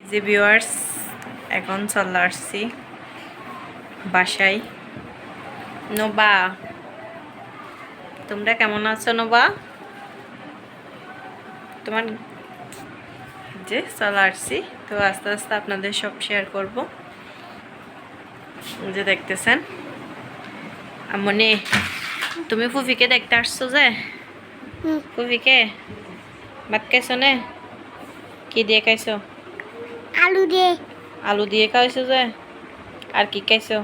যে ভিউয়ার্স এখন চলে আসছি বাসায়। নোবা, তোমরা কেমন আছো? নোবা, তোমার যে চলে আসছি, তো আস্তে আস্তে আপনাদের সব শেয়ার করব। যে দেখতেছেন আমনি, তুমি ফুফিকে দেখতে আসছো যে? ফুফিকে ভাত খাইছো নে? কি দিয়ে খাইছো? আলু দিয়ে। আলু দিয়ে খাইছো যে? আর কি খাইছো?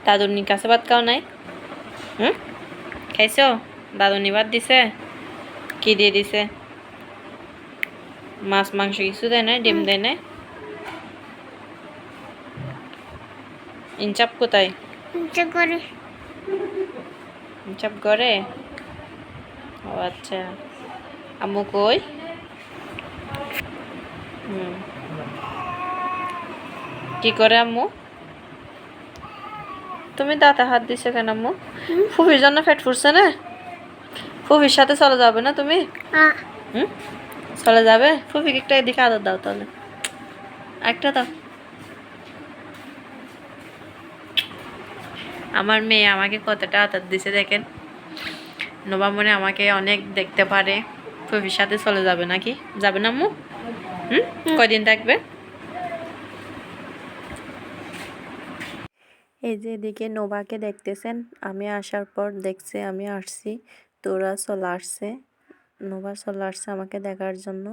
দাদুর কাছে ভাত খাও নাই? খাইছো? দাদুনি ভাত দিছে? কি দিয়ে দিছে? মাছ মাংস কিছু দেয় নাই? ডিম দেয় নাই? ইনচাপ কোথায়? ইচ্ছা করে। ইনচাপ করে? ও আচ্ছা। আম্মু কই? কি করে আম্মু? তুমি দাঁতে হাত দিছো কেন আম্মু? ফুফির জন্য পেট ফুরছে না? ফুফির সাথে চলে যাবে না তুমি? হুম, চলে যাবে? ফুফিকে একটা এদিকে আদর দাও তাহলে, একটা দাও। আমার মেয়ে আমাকে কতটা আদর দিছে দেখেন। নোবা মনে আমাকে অনেক দেখতে পারে। ফুফির সাথে চলে যাবে নাকি? যাবে না আম্মু? কয়দিন থাকবে? এই যে এদিকে নোবাকে দেখতেছেন, আমি আসার পর দেখছে আমি আসছি, তো ওরা চলে আসছে। নোবা চলে আসছে আমাকে দেখার জন্য।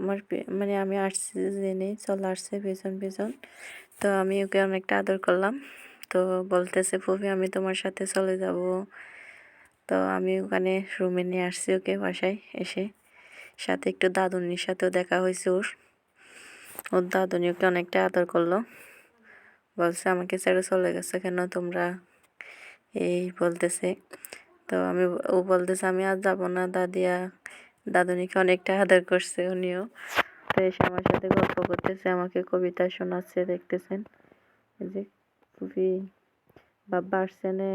আমার মানে আমি আসছি জেনে চলে আসছে পেছন পেছন। তো আমি ওকে অনেকটা আদর করলাম। তো বলতেছে ফুফি আমি তোমার সাথে চলে যাব। তো আমি ওখানে রুমে নিয়ে আসছি ওকে বাসায় এসে। সাথে একটু দাদুনির সাথেও দেখা হয়েছে ওর। ওর দাদুনি ওকে অনেকটা আদর করলো। বলছে আমাকে ছেড়ে চলে গেছে কেন তোমরা, এই বলতেছে। তো ও বলতেছে আমি আর যাবো না। দাদুনিকে অনেকটা আদর করছে উনিও। তো এসে আমার সাথে গল্প করতেছে, আমাকে কবিতা শোনাচ্ছে দেখতেছেন। এই যে খুবই বাবা আসছে না,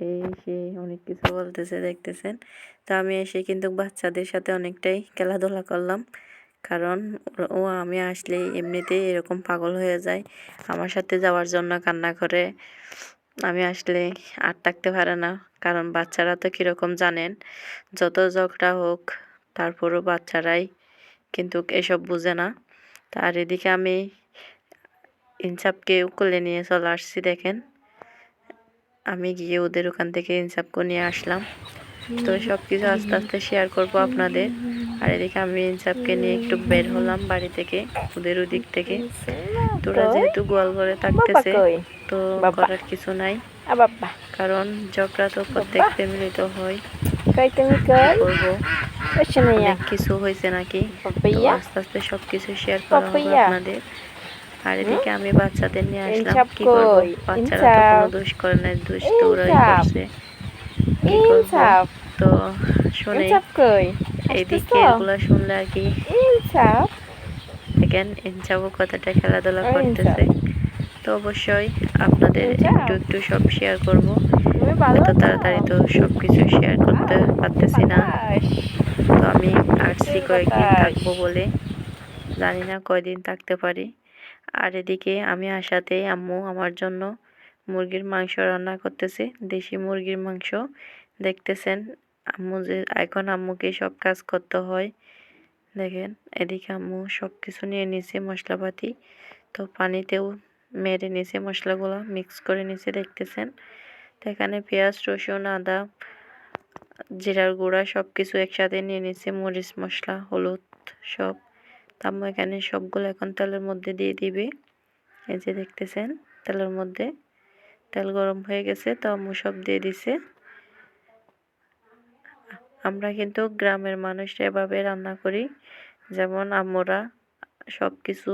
এই সেই অনেক কিছু বলতেছে দেখতেছেন। তো আমি এসে কিন্তু বাচ্চাদের সাথে অনেকটাই খেলাধুলা করলাম, কারণ ও আমি আসলেই এমনিতেই এরকম পাগল হয়ে যায়, আমার সাথে যাওয়ার জন্য কান্না করে। আমি আসলে আর থাকতে পারে না, কারণ বাচ্চারা তো কীরকম জানেন, যত ঝগড়া হোক তারপরও বাচ্চারাই কিন্তু এসব বুঝে না। তার এদিকে আমি ইনসাফকেও কোলে নিয়ে চলে আসছি দেখেন। আমি গিয়ে ওদের ওখান থেকে ইনসাফকে নিয়ে আসলাম। তো সব কিছু আস্তে আস্তে শেয়ার করব আপনাদের। আর এদিকে আমি ইনসাফকে নিয়ে একটু বের হলাম বাড়ি থেকে, ওদের ওদিক থেকে। তোরা যেহেতু গোয়াল ঘরে থাকতেছে, তো করার কিছু নাই, কারণ ঝগড়া তো প্রত্যেক ফ্যামিলিতে হয়। করবো, অনেক কিছু হয়েছে নাকি, তো আস্তে আস্তে সব কিছু শেয়ার করা হবে আপনাদের। আর এদিকে আমি বাচ্চাদের নিয়ে আসলাম, কি করব, বাচ্চারা তো কোনো দোষ করে না, দোষ তো ওরাই করছে, কি করব। তো শুনে এদিকে এগুলা শুনলে আর কি দেখেন ইনসাফও কতটা খেলাধুলা করতেছে। তো অবশ্যই আপনাদের একটু একটু সব শেয়ার করব, হয়তো তাড়াতাড়ি তো সব কিছু শেয়ার করতে পারতেছি না। তো আমি আসছি কয়েকদিন থাকবো বলে, জানি না কয়দিন থাকতে পারি। আর এদিকে আমি আসাতেই আম্মু আমার জন্য মুরগির মাংস রান্না করতেছে, দেশি মুরগির মাংস দেখতেছেন। আম্মু যে এখন আম্মুকে সব কাজ করতে হয় দেখেন। এদিকে আম্মু সব কিছু নিয়ে নিছে মশলাপাতি, তো পানিতেও মেরে নিছে, মশলাগুলো মিক্স করে নিছে দেখতেছেন। তো এখানে পেঁয়াজ রসুন আদা জিরার গুঁড়া সব কিছু একসাথে নিয়ে নিছে, মরিচ মশলা হলুদ সব। আম্মু এখানে সবগুলো এখন তেলের মধ্যে দিয়ে দিবে। এই যে দেখতেছেন তেলের মধ্যে, তেল গরম হয়ে গেছে, তো আম্মু সব দিয়ে দিছে। আমরা কিন্তু গ্রামের মানুষ এভাবে রান্না করি, যেমন আম্মুরা সব কিছু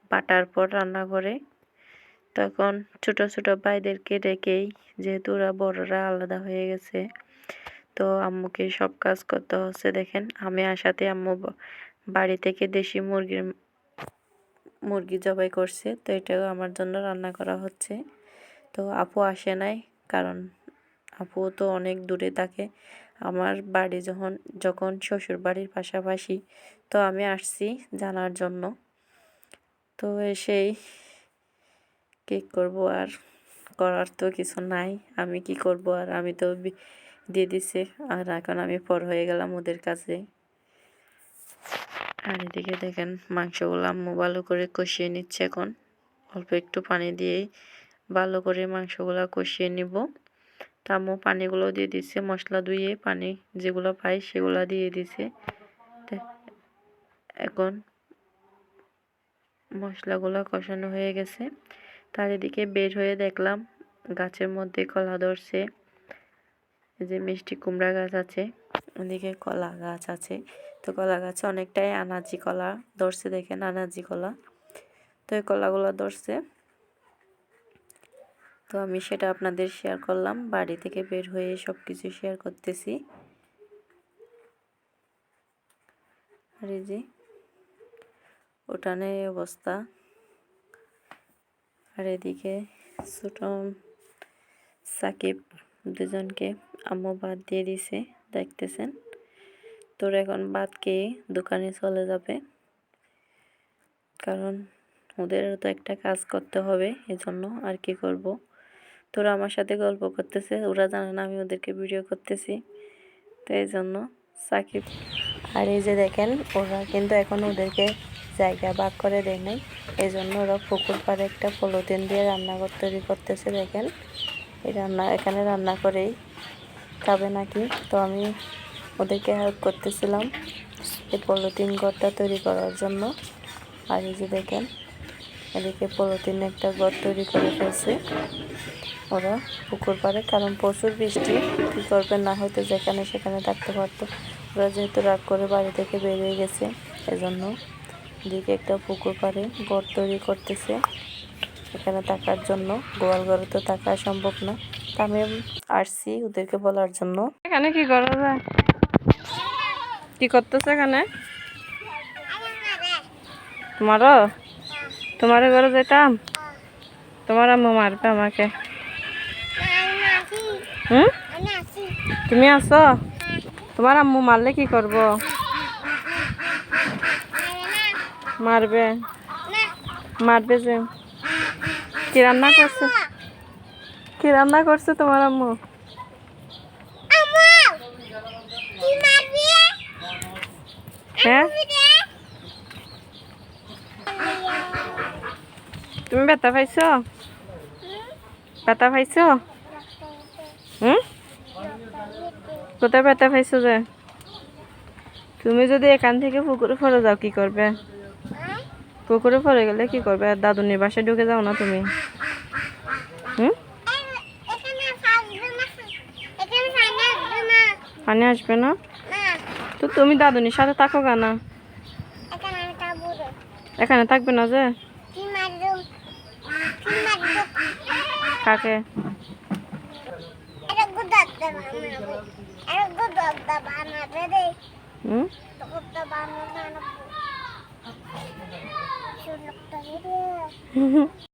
পাটার পর রান্না করে। তখন ছোট ছোট ভাইদেরকে ডেকেই, যেহেতু ওরা বড়রা আলাদা হয়ে গেছে, তো আম্মুকে সব কাজ করতে হচ্ছে দেখেন। আমি আসাতে আম্মু বাড়ি থেকে দেশি মুরগি জবাই করছে, তো এটাও আমার জন্য রান্না করা হচ্ছে। তো আপু আসে নাই, কারণ আপু তো অনেক দূরে থাকে, আমার বাড়ি যখন যখন শ্বশুর বাড়ির পাশাপাশি, তো আমি আসছি জানার জন্য। তো এসেই কি করব, আর করার তো কিছু নাই। আমি কি করব, আর আমি তো দিয়ে দিছে, আর এখন আমি পর হয়ে গেলাম ওদের কাছে। আর এদিকে দেখেন মাংসগুলো আম্মু ভালো করে কষিয়ে নিচ্ছে। এখন অল্প একটু পানি দিয়েই ভালো করে মাংসগুলো কষিয়ে নিব। তা আম্মু পানিগুলো দিয়ে দিচ্ছে, মশলা ধুয়ে পানি যেগুলো পাই সেগুলো দিয়ে দিছে। এখন মশলাগুলো কষানো হয়ে গেছে। তার এদিকে বের হয়ে দেখলাম গাছের মধ্যে কলা ধরছে। এই যে মিষ্টি কুমড়া গাছ আছে, ওদিকে কলা গাছ আছে। তো কলা গাছে অনেকটাই আনাজি কলা ধরছে, দেখেন আনাজি কলা। তো এই কলাগুলো ধরছে, তো আমি সেটা আপনাদের শেয়ার করলাম। বাড়ি থেকে বের হয়ে সব কিছু শেয়ার করতেছি। আর এই যে উঠানে অবস্থা। আর এদিকে ছোট সাকিব দুজনকে আম্মু ভাত দিয়ে দিছে, দেখতেছেন। তোর এখন ভাত খেয়ে দোকানে চলে যাবে, কারণ ওদেরও তো একটা কাজ করতে হবে, এজন্য। আর কি করব, তোরা আমার সাথে গল্প করতেছে, ওরা জানে না আমি ওদেরকে ভিডিও করতেছি, তো এই জন্য সাকিব। আর এই যে দেখেন ওরা কিন্তু এখন ওদেরকে জায়গা ভাগ করে দেয় নাই, এই জন্য ওরা পুকুর পাড়ে একটা পলিথিন দিয়ে রান্নাঘর তৈরি করতেছে। দেখেন এই এখানে রান্না করেই খাবে নাকি, তো আমি ওদেরকে হেল্প করতেছিলাম এই পলিথিন ঘরটা তৈরি করার জন্য। আর এই যে দেখেন এদিকে পলিথিন একটা ঘর তৈরি করে ফেলছে ওরা পুকুর পাড়ে, কারণ প্রচুর বৃষ্টি, কী করবে, না হয়তো যেখানে সেখানে থাকতে পারতো। ওরা যেহেতু রাগ করে বাড়ি থেকে বেরিয়ে গেছে, এজন্য এদিকে একটা পুকুর পাড়ে ঘর তৈরি করতেছে এখানে থাকার জন্য। গোয়াল ঘরে তো থাকা সম্ভব না, তা আমি আসছি ওদেরকে বলার জন্য। এখানে কি করা যায়, কি করতেছে এখানে? তোমার ঘরে যেতাম, তোমার আম্মু মারবে আমাকে। হুম, তুমি আছো? তোমার আম্মু মারলে কি করব? মারবে, মারবে যে। কি রান্না করছে, কি রান্না করছে তোমার আম্মু? হ্যাঁ, তুমি ব্যথা পাইছো? ব্যথা পাইছো? হুম, কোথায় ব্যথা পাইছো যে? তুমি যদি এখান থেকে পুকুরে পড়ে যাও কি করবে? পুকুরে পড়ে গেলে কি করবে? দাদুনির বাসায় ঢুকে যাও না তুমি? হুম, পানি আসবে না? তো তুমি দাদুনির সাথে থাকো কেন? এখানে থাকবে না যে? কাকে? হুম